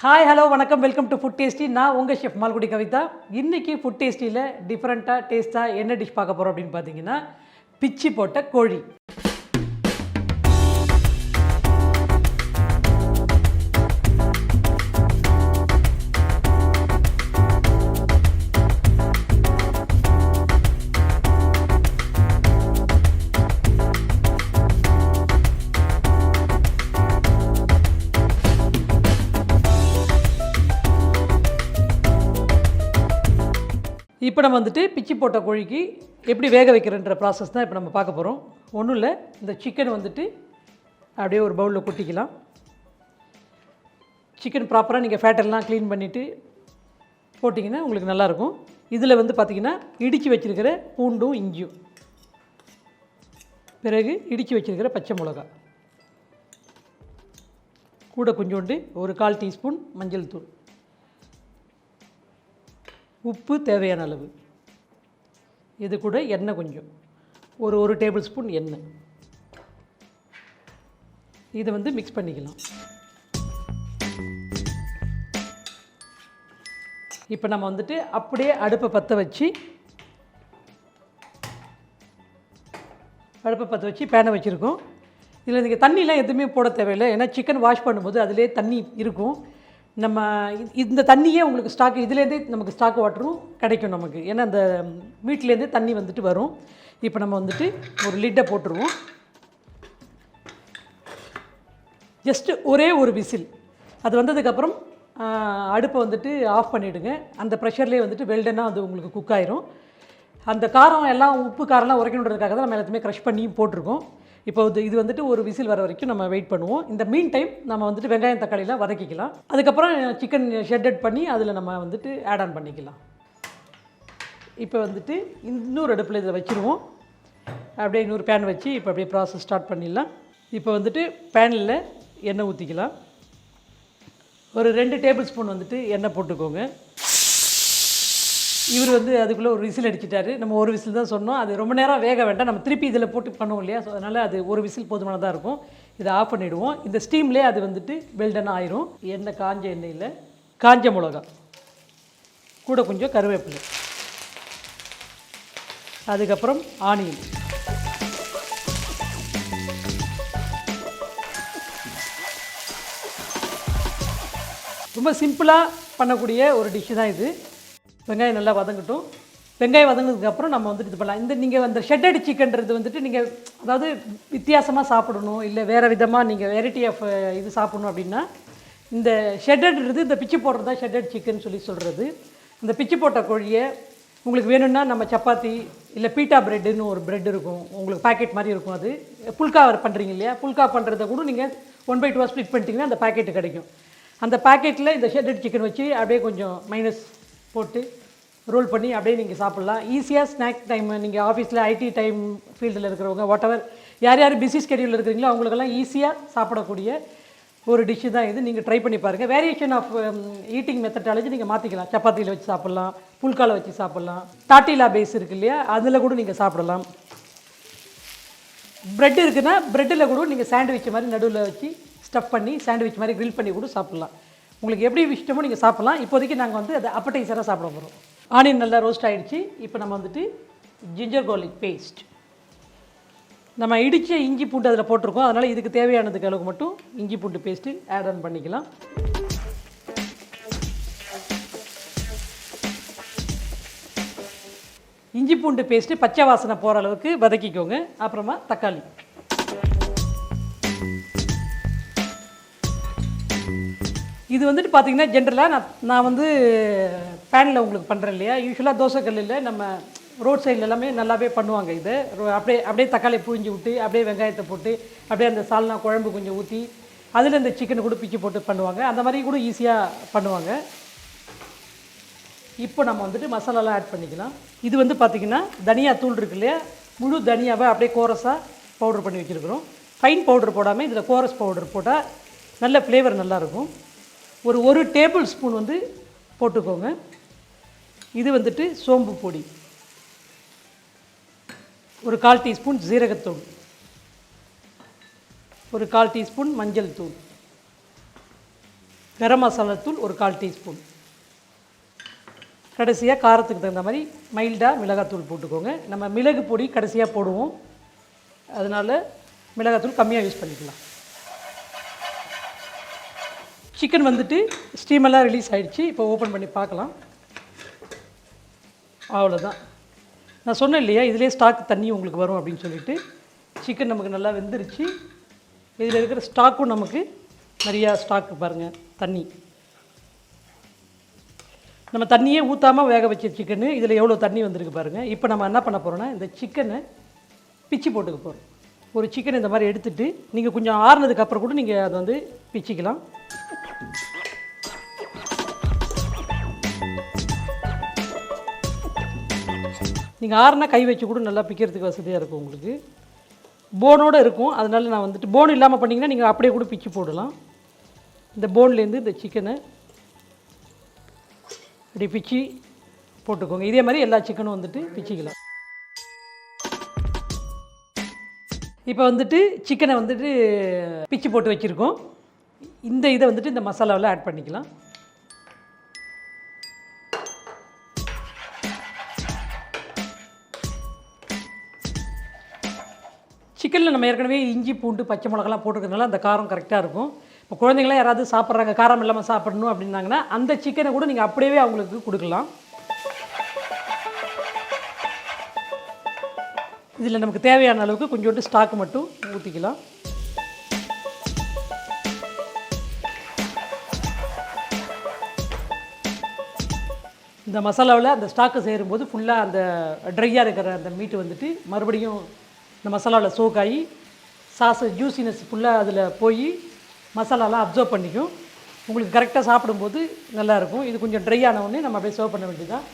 Hi hello வணக்கம் welcome to food tasty. நான் உங்கள் ஷெஃப் மால்குடி கவிதா. இன்றைக்கி ஃபுட் டேஸ்டியில் டிஃப்ரெண்ட்டாக டேஸ்ட்டாக என்ன டிஷ் பார்க்க போகிறோம் அப்படின்னு பார்த்தீங்கன்னா பிச்சி போட்ட கோழி. இப்போ நம்ம வந்துட்டு பிச்சி போட்ட கோழிக்கு எப்படி வேக வைக்கிறன்ற ப்ராசஸ் தான் இப்போ நம்ம பார்க்க போகிறோம். ஒன்றும் இல்லை, இந்த சிக்கன் வந்துட்டு அப்படியே ஒரு பவுலில் கொட்டிக்கலாம். சிக்கன் ப்ராப்பராக நீங்கள் ஃபேட்டெல்லாம் க்ளீன் பண்ணிவிட்டு போட்டிங்கன்னா உங்களுக்கு நல்லாயிருக்கும். இதில் வந்து பார்த்திங்கன்னா இடித்து வச்சுருக்கிற பூண்டும் இஞ்சியும், பிறகு இடித்து வச்சுருக்கிற பச்சை மிளகா, கூட கொஞ்சோண்டு ஒரு 1/4 டீஸ்பூன் மஞ்சள் தூள், உப்பு தேவையான அளவு, இது கூட எண்ணெய் கொஞ்சம் ஒரு டேபிள் ஸ்பூன் எண்ணெய். இதை வந்து மிக்ஸ் பண்ணிக்கலாம். இப்போ நம்ம வந்துட்டு அப்படியே அடுப்பை பற்ற வச்சு பேனை வச்சுருக்கோம். இதில் நீங்கள் தண்ணிலாம் எதுவுமே போட தேவையில்லை, ஏன்னா சிக்கன் வாஷ் பண்ணும்போது அதிலே தண்ணி இருக்கும். நம்ம இந்த தண்ணியே உங்களுக்கு ஸ்டாக், இதுலேருந்தே நமக்கு ஸ்டாக் வாட்டரும் கிடைக்கும் நமக்கு, ஏன்னா அந்த வீட்டிலேருந்தே தண்ணி வந்துட்டு வரும். இப்போ நம்ம வந்துட்டு ஒரு லிட்டை போட்டுருவோம். ஜஸ்ட்டு ஒரே ஒரு விசில் அது வந்ததுக்கப்புறம் அடுப்பை வந்துட்டு ஆஃப் பண்ணிவிடுங்க. அந்த ப்ரெஷர்லேயே வந்துட்டு வெல்டனாக அது உங்களுக்கு குக் ஆயிரும். அந்த காரம் எல்லாம் உப்பு காரம்லாம் உரைக்கணுன்றதுக்காக தான் நம்ம எல்லாத்தையுமே க்ரஷ் பண்ணி போட்டிருக்கோம். இப்போ இது வந்துட்டு ஒரு விசில் வர வரைக்கும் நம்ம வெயிட் பண்ணுவோம். இந்த மீன் டைம் நம்ம வந்துட்டு வெங்காயம் தக்காளிலாம் வதக்கிக்கலாம். அதுக்கப்புறம் சிக்கன் ஷெட்டட் பண்ணி அதில் நம்ம வந்துட்டு ஆட் ஆன் பண்ணிக்கலாம். இப்போ வந்துட்டு இன்னொரு அடுப்பில் இதை வச்சுருவோம். அப்படியே இன்னொரு பேன் வச்சு இப்போ அப்படியே ப்ராசஸ் ஸ்டார்ட் பண்ணிடலாம். இப்போ வந்துட்டு பேனில் எண்ணெய் ஊற்றிக்கலாம். ஒரு 2 டேபிள் ஸ்பூன் வந்துட்டு எண்ணெய் போட்டுக்கோங்க. இவர் வந்து அதுக்குள்ளே ஒரு விசில் அடிச்சிட்டாரு. நம்ம ஒரு விசில் தான் சொன்னோம், அது ரொம்ப நேரம் வேக வேண்டாம், நம்ம திருப்பி இதில் போட்டு பண்ணுவோம் இல்லையா, ஸோ அதனால் அது ஒரு விசில் போதுமானதாக இருக்கும். இதை ஆஃப் பண்ணிவிடுவோம். இந்த ஸ்டீம்லேயே அது வந்துட்டு வெல்டன் ஆயிரும். எண்ணெய் காஞ்ச எண்ணெயில் காஞ்ச மிளகா, கூட கொஞ்சம் கருவேப்பிலை, அதுக்கப்புறம் ஆனியன், ரொம்ப சிம்பிளாக பண்ணக்கூடிய ஒரு டிஷ்ஷு தான் இது. வெங்காயம் நல்லா வதங்கட்டும். வெங்காயம் வதங்கினதுக்கப்புறம் நம்ம வந்துட்டு இது பண்ணலாம். இந்த நீங்கள் அந்த ஷெட்டட் சிக்கன்றது வந்துட்டு நீங்கள் அதாவது வித்தியாசமாக சாப்பிடணும், இல்லை வேறு விதமாக நீங்கள் வெரைட்டி ஆஃப் இது சாப்பிடணும் அப்படின்னா இந்த ஷெட்டட்றது, இந்த பிச்சு போடுறது தான் ஷெட்டட் சிக்கன் சொல்கிறது. இந்த பிச்சு போட்ட கோழியை உங்களுக்கு வேணும்னா நம்ம சப்பாத்தி இல்லை பீட்டா ப்ரெட்டுன்னு ஒரு ப்ரெட் இருக்கும், உங்களுக்கு பேக்கெட் மாதிரி இருக்கும். அது புல்கா பண்ணுறீங்க இல்லையா, புல்கா பண்ணுறத கூட நீங்கள் 1/2 ஸ்ப்ளிட் பண்ணிட்டீங்கன்னா அந்த பேக்கெட்டு கிடைக்கும். அந்த பேக்கெட்டில் இந்த ஷெட்டட் சிக்கன் வச்சு அப்படியே கொஞ்சம் மைனஸ் போட்டு ரோல் பண்ணி அப்படியே நீங்கள் சாப்பிட்லாம். ஈஸியாக ஸ்நாக் டைம், நீங்கள் ஆஃபீஸில் ஐடி டைம் ஃபீல்டில் இருக்கிறவங்க வாட்டவர் யார் யார் பிஸி ஸ்கெடியூலில் இருக்கிறீங்களோ அவங்களுக்கெல்லாம் ஈஸியாக சாப்பிடக்கூடிய ஒரு டிஷ்ஷு தான் இது. நீங்கள் ட்ரை பண்ணி பாருங்கள். வேரியேஷன் ஆஃப் ஈட்டிங் மெத்தடாலஜி நீங்கள் மாற்றிக்கலாம். சப்பாத்தியில் வச்சு சாப்பிட்லாம், புல்காவில் வச்சு சாப்பிட்லாம், டாட்டிலா பேஸ் இருக்குது இல்லையா, அதில் கூட நீங்கள் சாப்பிடலாம். ப்ரெட் இருக்குன்னா ப்ரெட்டில் கூட நீங்கள் சாண்ட்விச் மாதிரி நடுவில் வச்சு ஸ்டஃப் பண்ணி சாண்ட்விச் மாதிரி க்ரில் பண்ணி கூட சாப்பிட்லாம். உங்களுக்கு எப்படி இஷ்டமோ நீங்கள் சாப்பிட்லாம். இப்போதைக்கு நாங்கள் வந்து அதை அப்படைசராக சாப்பிட போகிறோம். ஆனியன் நல்லா ரோஸ்ட் ஆகிடுச்சு. இப்போ நம்ம வந்துட்டு ஜிஞ்சர் கார்லிக் பேஸ்ட், நம்ம இடித்த இஞ்சி பூண்டு அதில் போட்டிருக்கோம், அதனால் இதுக்கு தேவையானதுக்கு அளவுக்கு மட்டும் இஞ்சி பூண்டு பேஸ்ட்டு ஆட் ஆன் பண்ணிக்கலாம். இஞ்சி பூண்டு பேஸ்ட்டு பச்சை வாசனை போகிற அளவுக்கு வதக்கிக்கோங்க. அப்புறமா தக்காளி, இது வந்துட்டு பார்த்திங்கன்னா ஜென்ரலாக நான் வந்து பேனில் உங்களுக்கு பண்ணுறேன் இல்லையா, யூஸ்வலாக தோசைக்கல்லில் நம்ம ரோட் சைடில் எல்லாமே நல்லாவே பண்ணுவாங்க. இது அப்படியே தக்காளி புழிஞ்சு விட்டு அப்படியே வெங்காயத்தை போட்டு அப்படியே அந்த சால்னா குழம்பு கொஞ்சம் ஊற்றி அதில் இந்த சிக்கனை கூட பிச்சு போட்டு பண்ணுவாங்க. அந்த மாதிரி கூட ஈஸியாக பண்ணுவாங்க. இப்போ நம்ம வந்துட்டு மசாலாலாம் ஆட் பண்ணிக்கலாம். இது வந்து பார்த்திங்கன்னா தனியா தூள் இருக்கு இல்லையா, முழு தனியாவை அப்படியே கோரஸாக பவுடர் பண்ணி வச்சுருக்கிறோம். ஃபைன் பவுடர் போடாமல் இதில் கோரஸ் பவுடர் போட்டால் நல்ல ஃப்ளேவர் நல்லாயிருக்கும். ஒரு டேபிள் ஸ்பூன் வந்து போட்டுக்கோங்க. இது வந்துட்டு சோம்பு பொடி, ஒரு 1/4 டீஸ்பூன் ஜீரகத்தூள், ஒரு 1/4 டீஸ்பூன் மஞ்சள் தூள், கரம் மசாலா தூள் ஒரு 1/4 டீஸ்பூன். கடைசியாக காரத்துக்கு தகுந்த மாதிரி மைல்டாக மிளகாத்தூள் போட்டுக்கோங்க. நம்ம மிளகு பொடி கடைசியாக போடுவோம், அதனால் மிளகாத்தூள் கம்மியாக யூஸ் பண்ணிக்கலாம். சிக்கன் வந்துட்டு ஸ்டீமெல்லாம் ரிலீஸ் ஆகிடுச்சு. இப்போ ஓப்பன் பண்ணி பார்க்கலாம். அவ்வளோதான். நான் சொன்னேன் இல்லையா, இதிலே ஸ்டாக் தண்ணி உங்களுக்கு வரும் அப்படின்னு சொல்லிட்டு. சிக்கன் நமக்கு நல்லா வெந்துருச்சு. இதில் இருக்கிற ஸ்டாக்கும் நமக்கு நிறையா ஸ்டாக்கு பாருங்கள், தண்ணி. நம்ம தண்ணியே ஊற்றாமல் வேக வச்ச சிக்கனு இதில் எவ்வளோ தண்ணி வந்திருக்கு பாருங்கள். இப்போ நம்ம என்ன பண்ண போகிறோன்னா, இந்த சிக்கனை பிச்சு போட்டுக்க போகிறோம். ஒரு சிக்கன் இந்த மாதிரி எடுத்துகிட்டு நீங்கள் கொஞ்சம் ஆறுனதுக்கப்புறம் கூட நீங்கள் அதை வந்து பிச்சிக்கலாம். நீங்கள் ஆறுனா கை வச்சு கூட நல்லா பிக்கிறதுக்கு வசதியாக இருக்கும். உங்களுக்கு போனோடு இருக்கும், அதனால நான் வந்துட்டு போன் இல்லாமல் பண்ணிங்கன்னா நீங்கள் அப்படியே கூட பிச்சு போடலாம். இந்த போன்லேருந்து இந்த சிக்கனை இப்படி பிச்சு போட்டுக்கோங்க. இதே மாதிரி எல்லா சிக்கனும் வந்துட்டு பிச்சிக்கலாம். இப்போ வந்துட்டு சிக்கனை வந்துட்டு பிச்சு போட்டு வச்சுருக்கோம். இந்த இதை வந்துட்டு இந்த மசாலாவில் ஆட் பண்ணிக்கலாம். சிக்கனில் நம்ம ஏற்கனவே இஞ்சி பூண்டு பச்சை மிளகாலாம் போட்டுக்கிறதுனால அந்த காரம் கரெக்டாக இருக்கும். இப்போ குழந்தைங்களாம் யாராவது சாப்பிட்றாங்க, காரம் இல்லாமல் சாப்பிடணும் அப்படின்னாங்கன்னா அந்த சிக்கனை கூட நீங்கள் அப்படியே அவங்களுக்கு கொடுக்கலாம். இதில் நமக்கு தேவையான அளவுக்கு கொஞ்சோண்டு ஸ்டாக் மட்டும் ஊற்றிக்கலாம். இந்த மசாலாவில் அந்த ஸ்டாக்கு சேரும்போது ஃபுல்லாக அந்த ட்ரையாக இருக்கிற அந்த மீட்டு வந்துட்டு மறுபடியும் இந்த மசாலாவில் சோக் ஆகி சாஸு ஜூஸினஸ் ஃபுல்லாக அதில் போய் மசாலாலாம் அப்சர்வ் பண்ணிக்கும். உங்களுக்கு கரெக்டாக சாப்பிடும்போது நல்லாயிருக்கும். இது கொஞ்சம் ட்ரை ஆனவுடனே நம்ம அப்படியே சர்வ் பண்ண வேண்டியதுதான்.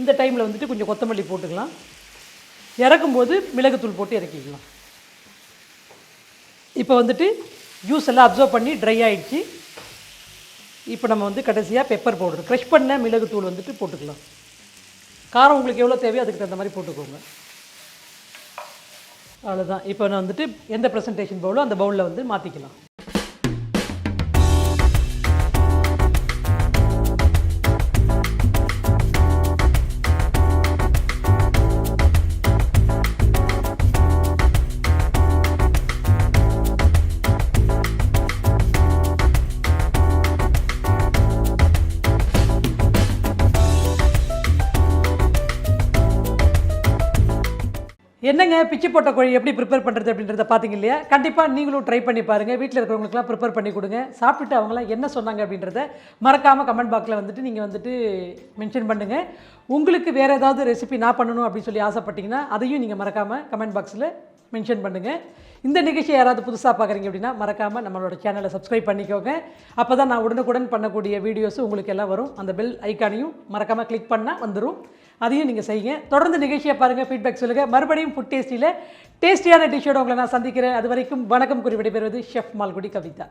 இந்த டைமில் வந்துட்டு கொஞ்சம் கொத்தமல்லி போட்டுக்கலாம். இறக்கும்போது மிளகுத்தூள் போட்டு இறக்கிக்கலாம். இப்போ வந்துட்டு ஜூஸ் எல்லாம் அப்சர்வ் பண்ணி ட்ரை ஆகிடுச்சு. இப்போ நம்ம வந்து கடைசியாக பெப்பர் பவுடர், க்ரஷ் பண்ண மிளகுத்தூள் வந்துட்டு போட்டுக்கலாம். காரம் உங்களுக்கு எவ்வளோ தேவையோ அதுக்கு தகுந்த மாதிரி போட்டுக்கோங்க. அவ்வளோதான். இப்போ நான் வந்துட்டு எந்த ப்ரெசன்டேஷன் பவுலோ அந்த பவுலில் வந்து மாற்றிக்கலாம். என்னங்க பிச்சு போட்ட கோழி எப்படி ப்ரிப்பேர் பண்ணுறது அப்படின்றத பார்த்தீங்க இல்லையா? கண்டிப்பாக நீங்களும் ட்ரை பண்ணி பாருங்கள். வீட்டில் இருக்கிறவங்களுக்குலாம் ப்ரிப்பேர் பண்ணி கொடுங்க. சாப்பிட்டுட்டு அவங்களாம் என்ன சொன்னாங்க அப்படின்றத மறக்காமல் கமெண்ட் பாக்ஸில் வந்துட்டு நீங்கள் வந்துட்டு மென்ஷன் பண்ணுங்கள். உங்களுக்கு வேறு ஏதாவது ரெசிபி நான் பண்ணணும் அப்படின்னு சொல்லி ஆசைப்பட்டீங்கன்னா அதையும் நீங்கள் மறக்காமல் கமெண்ட் பாக்ஸில் மென்ஷன் பண்ணுங்கள். இந்த நிகழ்ச்சியை யாராவது புதுசாக பார்க்குறீங்க அப்படின்னா மறக்காமல் நம்மளோட சேனலை சப்ஸ்கிரைப் பண்ணிக்கோங்க. அப்போ தான் நான் உடனுக்குடன் பண்ணக்கூடிய வீடியோஸும் உங்களுக்கு எல்லாம் வரும். அந்த பெல் ஐக்கானையும் மறக்காமல் கிளிக் பண்ணால் வந்துடும். அதையும் நீங்கள் செய்யுங்க. தொடர்ந்து நிகழ்ச்சியை பாருங்கள், ஃபீட்பேக் சொல்லுங்கள். மறுபடியும் ஃபுட் டேஸ்டியில் டேஸ்டியான டிஷ்ஷோடு உங்களை நான் சந்திக்கிறேன். அது வரைக்கும் வணக்கம் கூறி விடைபெறுவது ஷெஃப் மால்குடி கவிதா.